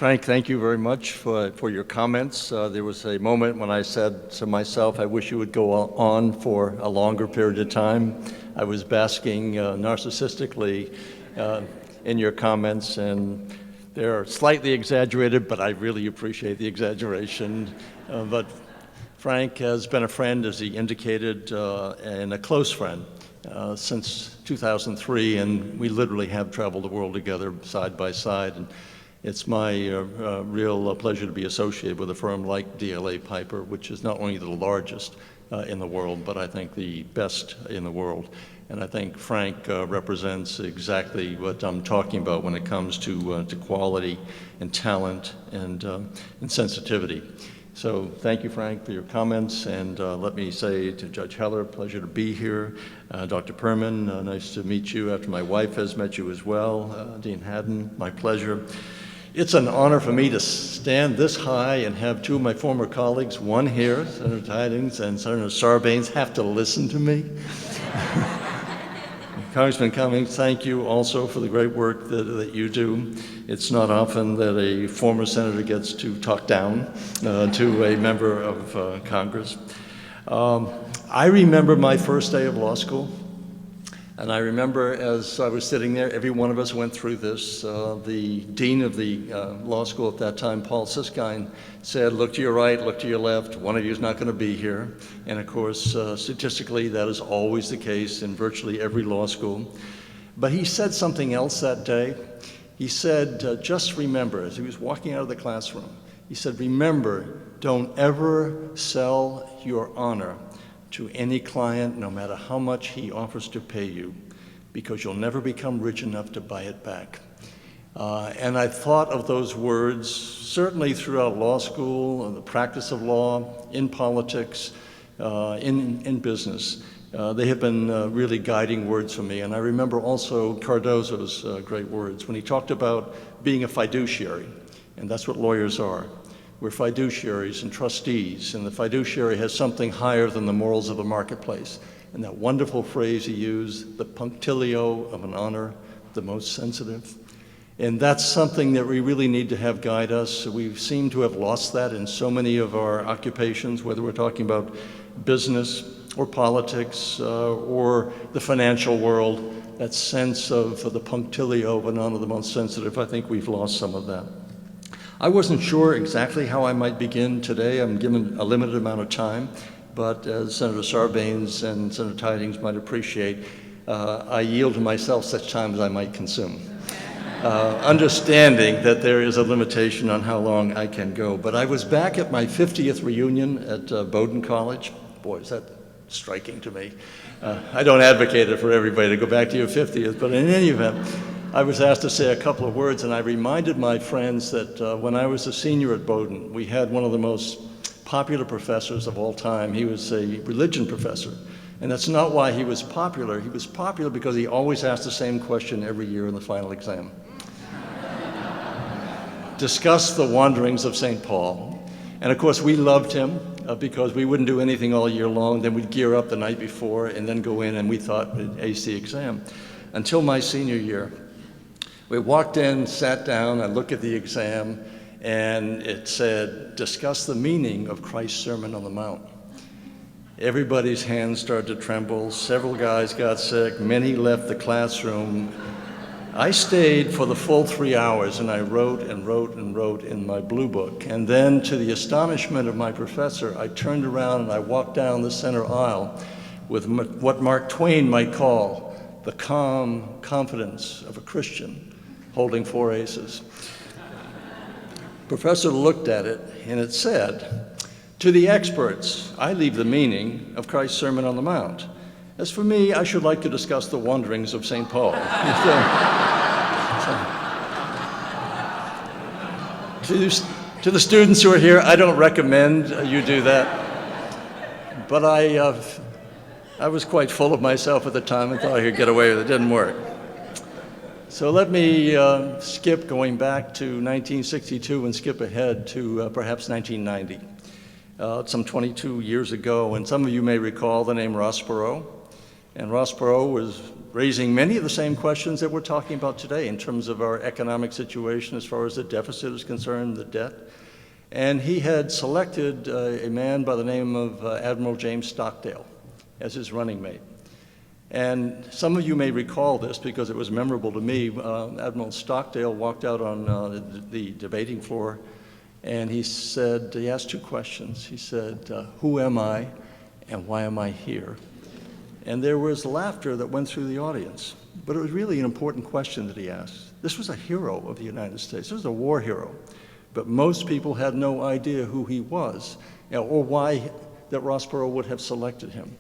Frank, thank you very much for your comments. There was a moment when I said to myself, I wish you would go on for a longer period of time. I was basking narcissistically in your comments, and they're slightly exaggerated, but I really appreciate the exaggeration. But Frank has been a friend, as he indicated, and a close friend since 2003, and we literally have traveled the world together side by side. And it's my real pleasure to be associated with a firm like DLA Piper, which is not only the largest in the world, but I think the best in the world. And I think Frank represents exactly what I'm talking about when it comes to quality and talent and sensitivity. So thank you, Frank, for your comments. And let me say to Judge Heller, pleasure to be here. Dr. Perman, nice to meet you after my wife has met you as well. Dean Haddon, my pleasure. It's an honor for me to stand this high and have two of my former colleagues, one here, Senator Tidings and Senator Sarbanes, have to listen to me. Congressman Cummings, thank you also for the great work that you do. It's not often that a former senator gets to talk down to a member of Congress. I remember my first day of law school. And I remember as I was sitting there, every one of us went through this. The dean of the law school at that time, Paul Siskine, said, look to your right, look to your left, one of you is not going to be here. And of course, statistically, that is always the case in virtually every law school. But he said something else that day. He said, just remember, as he was walking out of the classroom, he said, remember, don't ever sell your honor to any client, no matter how much he offers to pay you, because you'll never become rich enough to buy it back. And I thought of those words certainly throughout law school, and the practice of law, in politics, in business. They have been really guiding words for me. And I remember also Cardozo's great words when he talked about being a fiduciary, and that's what lawyers are. We're fiduciaries and trustees, and the fiduciary has something higher than the morals of the marketplace. And that wonderful phrase he used, the punctilio of an honor, the most sensitive. And that's something that we really need to have guide us. We seem to have lost that in so many of our occupations, whether we're talking about business or politics or the financial world, that sense of the punctilio of an honor, the most sensitive. I think we've lost some of that. I wasn't sure exactly how I might begin today. I'm given a limited amount of time, but as Senator Sarbanes and Senator Tidings might appreciate, I yield to myself such time as I might consume, understanding that there is a limitation on how long I can go. But I was back at my 50th reunion at Bowdoin College. Boy, is that striking to me. I don't advocate it for everybody to go back to your 50th, but in any event, I was asked to say a couple of words, and I reminded my friends that when I was a senior at Bowdoin, we had one of the most popular professors of all time. He was a religion professor, and that's not why he was popular. He was popular because he always asked the same question every year in the final exam. Discuss the wanderings of St. Paul. And of course, we loved him because we wouldn't do anything all year long. Then we'd gear up the night before and then go in, and we thought we'd ace the exam. Until my senior year. We walked in, sat down, I looked at the exam, and it said, discuss the meaning of Christ's Sermon on the Mount. Everybody's hands started to tremble. Several guys got sick. Many left the classroom. I stayed for the full 3 hours, and I wrote and wrote and wrote in my blue book. And then, to the astonishment of my professor, I turned around and I walked down the center aisle with what Mark Twain might call the calm confidence of a Christian holding 4 aces. Professor looked at it, and it said, to the experts, I leave the meaning of Christ's Sermon on the Mount. As for me, I should like to discuss the wanderings of St. Paul. To the students who are here, I don't recommend you do that, but I was quite full of myself at the time and thought I could get away with it. It didn't work. So let me skip going back to 1962 and skip ahead to perhaps 1990. Some 22 years ago, and some of you may recall the name Ross Perot. And Ross Perot was raising many of the same questions that we're talking about today in terms of our economic situation as far as the deficit is concerned, the debt. And he had selected a man by the name of Admiral James Stockdale as his running mate. And some of you may recall this because it was memorable to me. Admiral Stockdale walked out on the debating floor, and he asked two questions. He said, who am I and why am I here? And there was laughter that went through the audience. But it was really an important question that he asked. This was a hero of the United States. This was a war hero. But most people had no idea who he was, or why that Ross Perot would have selected him.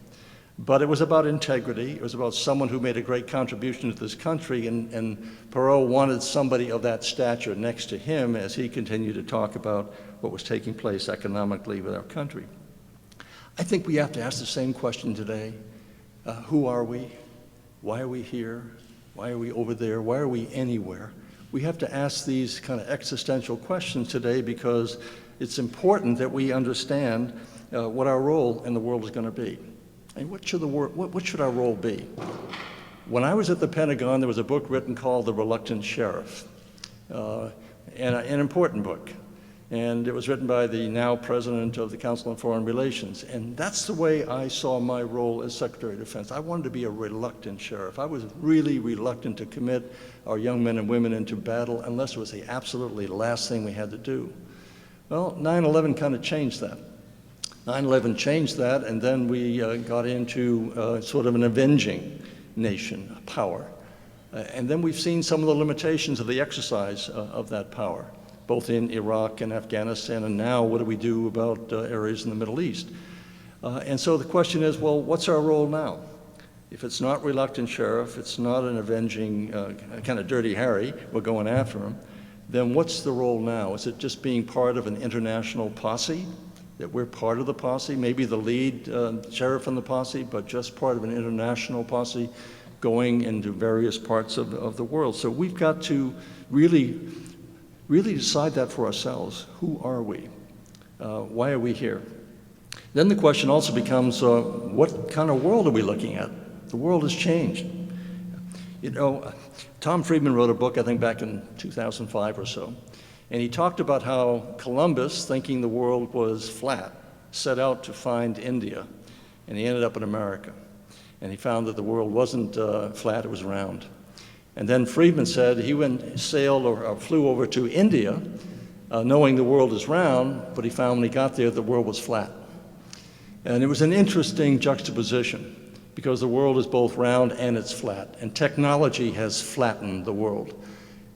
But it was about integrity. It was about someone who made a great contribution to this country, and Perot wanted somebody of that stature next to him as he continued to talk about what was taking place economically with our country. I think we have to ask the same question today. Who are we? Why are we here? Why are we over there? Why are we anywhere? We have to ask these kind of existential questions today because it's important that we understand what our role in the world is going to be. And what should our role be? When I was at the Pentagon, there was a book written called The Reluctant Sheriff, and an important book. And it was written by the now president of the Council on Foreign Relations. And that's the way I saw my role as Secretary of Defense. I wanted to be a reluctant sheriff. I was really reluctant to commit our young men and women into battle unless it was the absolutely last thing we had to do. Well, 9/11 kind of changed that. 9/11 changed that, and then we got into sort of an avenging nation power. And then we've seen some of the limitations of the exercise of that power, both in Iraq and Afghanistan, and now what do we do about areas in the Middle East? And so the question is, well, what's our role now? If it's not reluctant sheriff, it's not an avenging kind of dirty Harry, we're going after him, then what's the role now? Is it just being part of an international posse, that we're part of the posse, maybe the lead sheriff in the posse, but just part of an international posse going into various parts of the world? So we've got to really decide that for ourselves. Who are we? Why are we here? Then the question also becomes, what kind of world are we looking at? The world has changed. You know, Tom Friedman wrote a book, I think back in 2005 or so, and he talked about how Columbus, thinking the world was flat, set out to find India, and he ended up in America. And he found that the world wasn't flat, it was round. And then Friedman said he sailed or flew over to India, knowing the world is round, but he found when he got there the world was flat. And it was an interesting juxtaposition, because the world is both round and it's flat, and technology has flattened the world.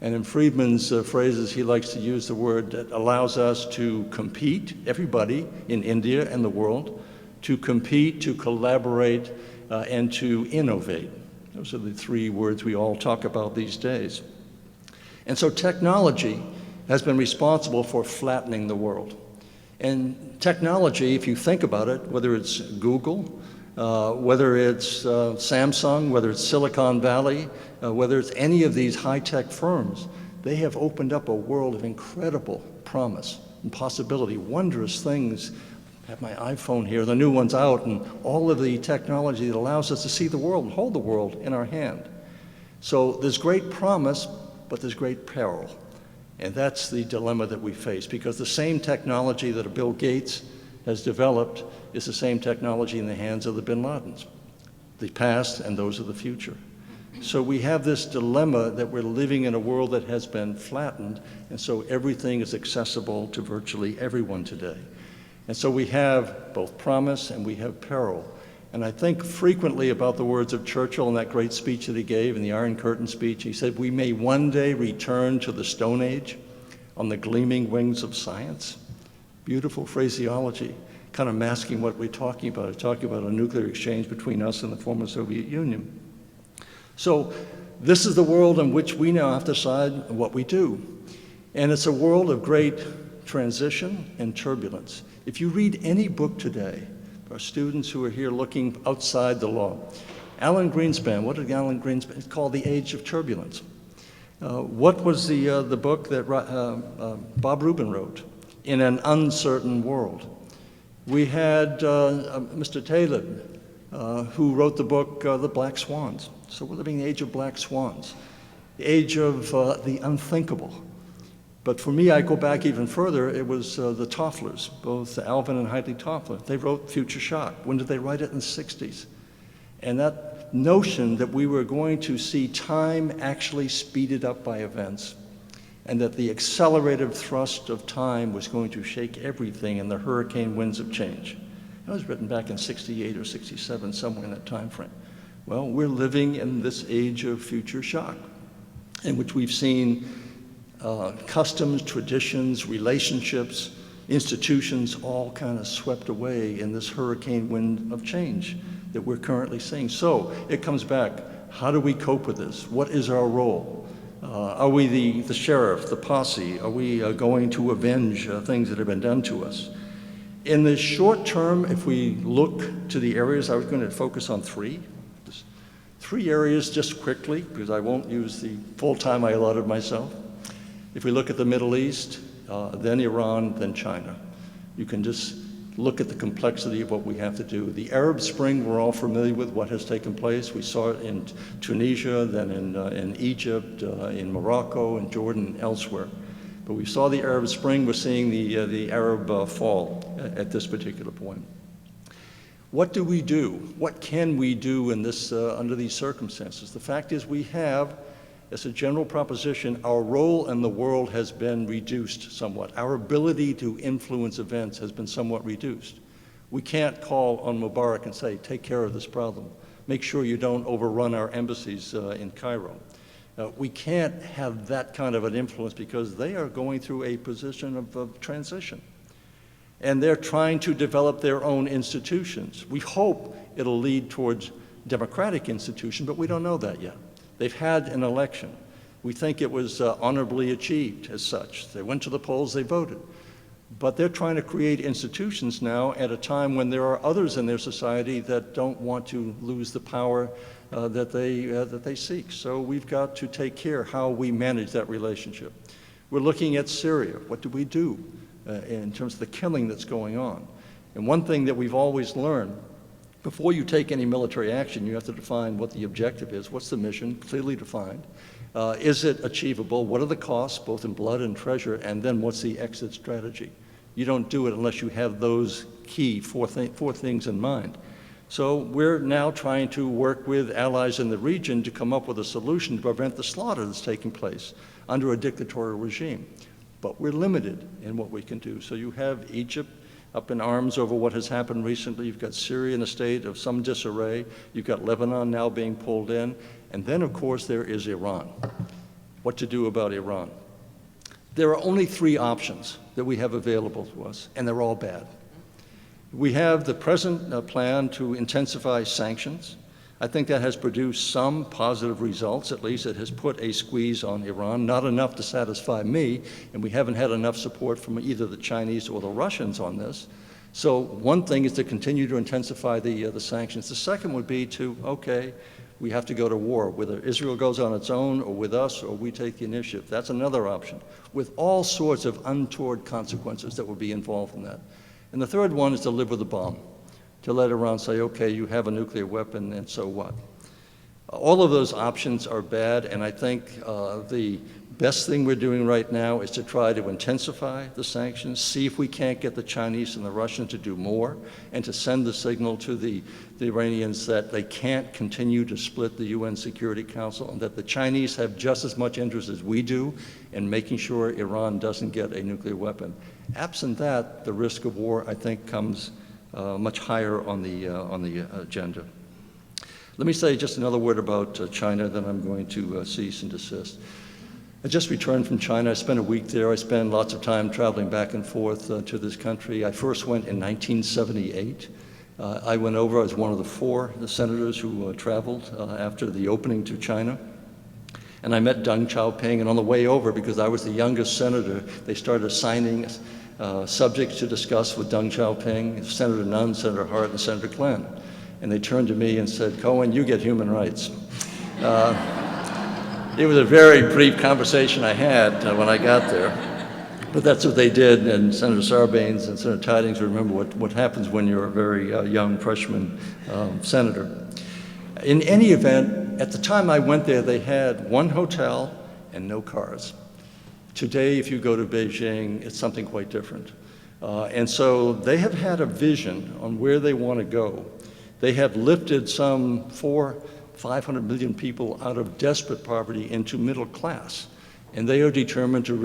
And in Friedman's phrases, he likes to use the word that allows us to compete, everybody in India and the world, to compete, to collaborate, and to innovate. Those are the three words we all talk about these days. And so technology has been responsible for flattening the world. And technology, if you think about it, whether it's Google, whether it's Samsung, whether it's Silicon Valley, whether it's any of these high-tech firms, they have opened up a world of incredible promise and possibility, wondrous things. I have my iPhone here, the new one's out, and all of the technology that allows us to see the world and hold the world in our hand. So there's great promise, but there's great peril. And that's the dilemma that we face, because the same technology that Bill Gates has developed is the same technology in the hands of the bin Ladens, the past and those of the future. So we have this dilemma that we're living in a world that has been flattened, and so everything is accessible to virtually everyone today. And so we have both promise and we have peril. And I think frequently about the words of Churchill in that great speech that he gave in the Iron Curtain speech. He said, "We may one day return to the Stone Age on the gleaming wings of science." Beautiful phraseology, kind of masking what we're talking about. We're talking about a nuclear exchange between us and the former Soviet Union. So this is the world in which we now have to decide what we do. And it's a world of great transition and turbulence. If you read any book today, our students who are here looking outside the law, Alan Greenspan, what did Alan Greenspan, it's called The Age of Turbulence. What was the book that Bob Rubin wrote? In an Uncertain World. We had Mr. Taylor who wrote the book, The Black Swans. So we're living in the age of black swans, the age of the unthinkable. But for me, I go back even further. It was the Tofflers, both Alvin and Heidi Toffler. They wrote Future Shock. When did they write it? In the 60s. And that notion that we were going to see time actually speeded up by events, and that the accelerated thrust of time was going to shake everything in the hurricane winds of change. That was written back in 68 or 67, somewhere in that time frame. Well, we're living in this age of future shock, in which we've seen customs, traditions, relationships, institutions all kind of swept away in this hurricane wind of change that we're currently seeing. So it comes back, how do we cope with this? What is our role? Are we the sheriff, the posse? Are we going to avenge things that have been done to us? In the short term, if we look to the areas, I was going to focus on three areas just quickly, because I won't use the full time I allotted myself. If we look at the Middle East, then Iran, then China, you can just look at the complexity of what we have to do. The Arab Spring, we're all familiar with what has taken place. We saw it in Tunisia, then in Egypt, in Morocco, in Jordan, and elsewhere. But we saw the Arab Spring, we're seeing the Arab fall at this particular point. What do we do? What can we do in this, under these circumstances? The fact is we have, as a general proposition, our role in the world has been reduced somewhat. Our ability to influence events has been somewhat reduced. We can't call on Mubarak and say, take care of this problem. Make sure you don't overrun our embassies in Cairo. We can't have that kind of an influence because they are going through a position of transition. And they're trying to develop their own institutions. We hope it'll lead towards democratic institutions, but we don't know that yet. They've had an election. We think it was honorably achieved as such. They went to the polls, they voted. But they're trying to create institutions now at a time when there are others in their society that don't want to lose the power that they seek. So we've got to take care how we manage that relationship. We're looking at Syria. What do we do in terms of the killing that's going on? And one thing that we've always learned, before you take any military action, you have to define what the objective is. What's the mission? Clearly defined. Is it achievable? What are the costs, both in blood and treasure? And then what's the exit strategy? You don't do it unless you have those key four things in mind. So we're now trying to work with allies in the region to come up with a solution to prevent the slaughter that's taking place under a dictatorial regime. But we're limited in what we can do. So you have Egypt up in arms over what has happened recently. You've got Syria in a state of some disarray. You've got Lebanon now being pulled in. And then, of course, there is Iran. What to do about Iran? There are only three options that we have available to us, and they're all bad. We have the present plan to intensify sanctions. I think that has produced some positive results. At least it has put a squeeze on Iran, not enough to satisfy me, and we haven't had enough support from either the Chinese or the Russians on this. So one thing is to continue to intensify the sanctions. The second would be to, okay, we have to go to war, whether Israel goes on its own or with us or we take the initiative. That's another option, with all sorts of untoward consequences that would be involved in that. And the third one is to live with a bomb, to let Iran say, okay, you have a nuclear weapon, and so what? All of those options are bad, and I think the best thing we're doing right now is to try to intensify the sanctions, see if we can't get the Chinese and the Russians to do more, and to send the signal to the Iranians that they can't continue to split the UN Security Council, and that the Chinese have just as much interest as we do in making sure Iran doesn't get a nuclear weapon. Absent that, the risk of war, I think, comes much higher on the agenda. Let me say just another word about China, then I'm going to cease and desist. I just returned from China. I spent a week there. I spent lots of time traveling back and forth to this country. I first went in 1978. I went over, I was one of the four senators who traveled after the opening to China. And I met Deng Xiaoping, and on the way over, because I was the youngest senator, they started assigning subjects to discuss with Deng Xiaoping, Senator Nunn, Senator Hart, and Senator Glenn. And they turned to me and said, Cohen, you get human rights. It was a very brief conversation I had when I got there. But that's what they did, and Senator Sarbanes and Senator Tydings remember what happens when you're a very young freshman senator. In any event, at the time I went there, they had one hotel and no cars. Today, if you go to Beijing, it's something quite different. And so they have had a vision on where they want to go. They have lifted some 500 million people out of desperate poverty into middle class, and they are determined to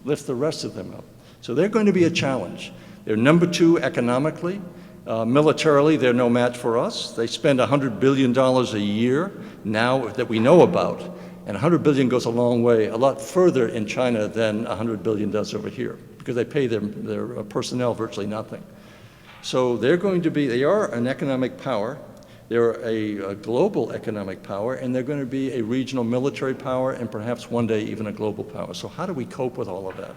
lift the rest of them up. So they're going to be a challenge. They're number 2 economically. Militarily, they're no match for us. They spend $100 billion a year now that we know about, and $100 billion goes a long way, a lot further in China than $100 billion does over here, because they pay their personnel virtually nothing. So they are an economic power. They're a global economic power, and they're going to be a regional military power, and perhaps one day even a global power. So how do we cope with all of that?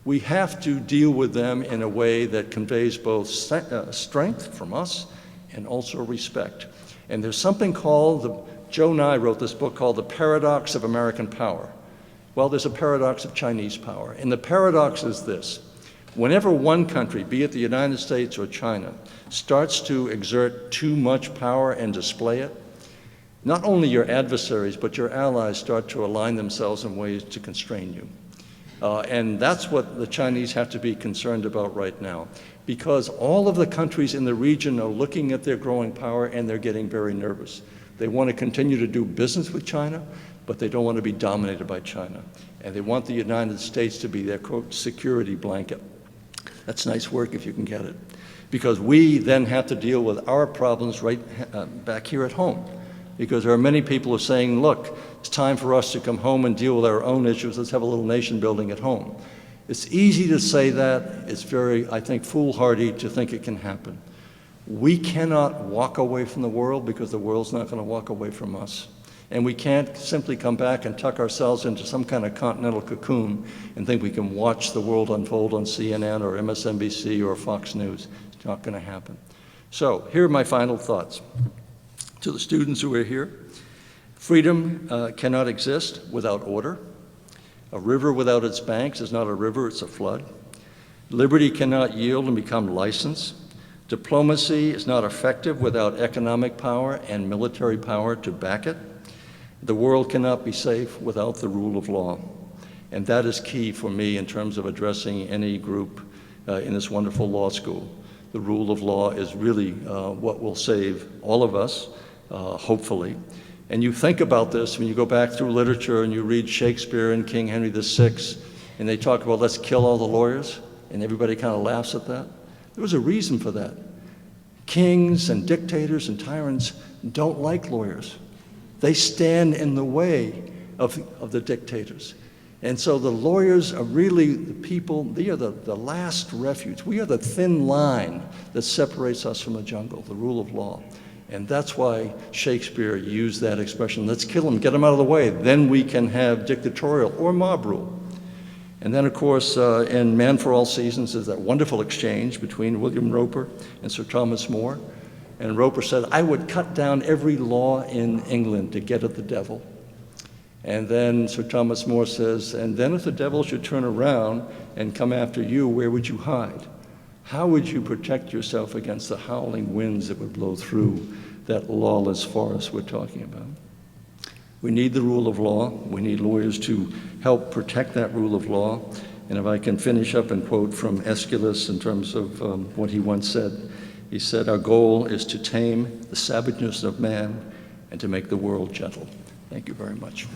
We have to deal with them in a way that conveys both strength from us and also respect. And there's something called, Joe Nye wrote this book called The Paradox of American Power. Well, there's a paradox of Chinese power, and the paradox is this. Whenever one country, be it the United States or China, starts to exert too much power and display it, not only your adversaries, but your allies start to align themselves in ways to constrain you. And that's what the Chinese have to be concerned about right now, because all of the countries in the region are looking at their growing power and they're getting very nervous. They want to continue to do business with China, but they don't want to be dominated by China. And they want the United States to be their, quote, security blanket. That's nice work if you can get it. Because we then have to deal with our problems right back here at home. Because there are many people who are saying, look, it's time for us to come home and deal with our own issues. Let's have a little nation building at home. It's easy to say that. It's very, I think, foolhardy to think it can happen. We cannot walk away from the world because the world's not going to walk away from us. And we can't simply come back and tuck ourselves into some kind of continental cocoon and think we can watch the world unfold on CNN or MSNBC or Fox News. It's not going to happen. So here are my final thoughts. To the students who are here, freedom cannot exist without order. A river without its banks is not a river, it's a flood. Liberty cannot yield and become license. Diplomacy is not effective without economic power and military power to back it. The world cannot be safe without the rule of law. And that is key for me in terms of addressing any group in this wonderful law school. The rule of law is really what will save all of us, hopefully. And you think about this when you go back through literature and you read Shakespeare and King Henry VI, and they talk about let's kill all the lawyers, and everybody kind of laughs at that. There was a reason for that. Kings and dictators and tyrants don't like lawyers. They stand in the way of the dictators. And so the lawyers are really the people, they are the last refuge. We are the thin line that separates us from the jungle, the rule of law. And that's why Shakespeare used that expression, let's kill them, get them out of the way, then we can have dictatorial or mob rule. And then, of course, in Man for All Seasons is that wonderful exchange between William Roper and Sir Thomas More. And Roper said, I would cut down every law in England to get at the devil. And then Sir Thomas More says, and then if the devil should turn around and come after you, where would you hide? How would you protect yourself against the howling winds that would blow through that lawless forest we're talking about? We need the rule of law. We need lawyers to help protect that rule of law. And if I can finish up and quote from Aeschylus in terms of what he once said, he said, our goal is to tame the savageness of man and to make the world gentle. Thank you very much.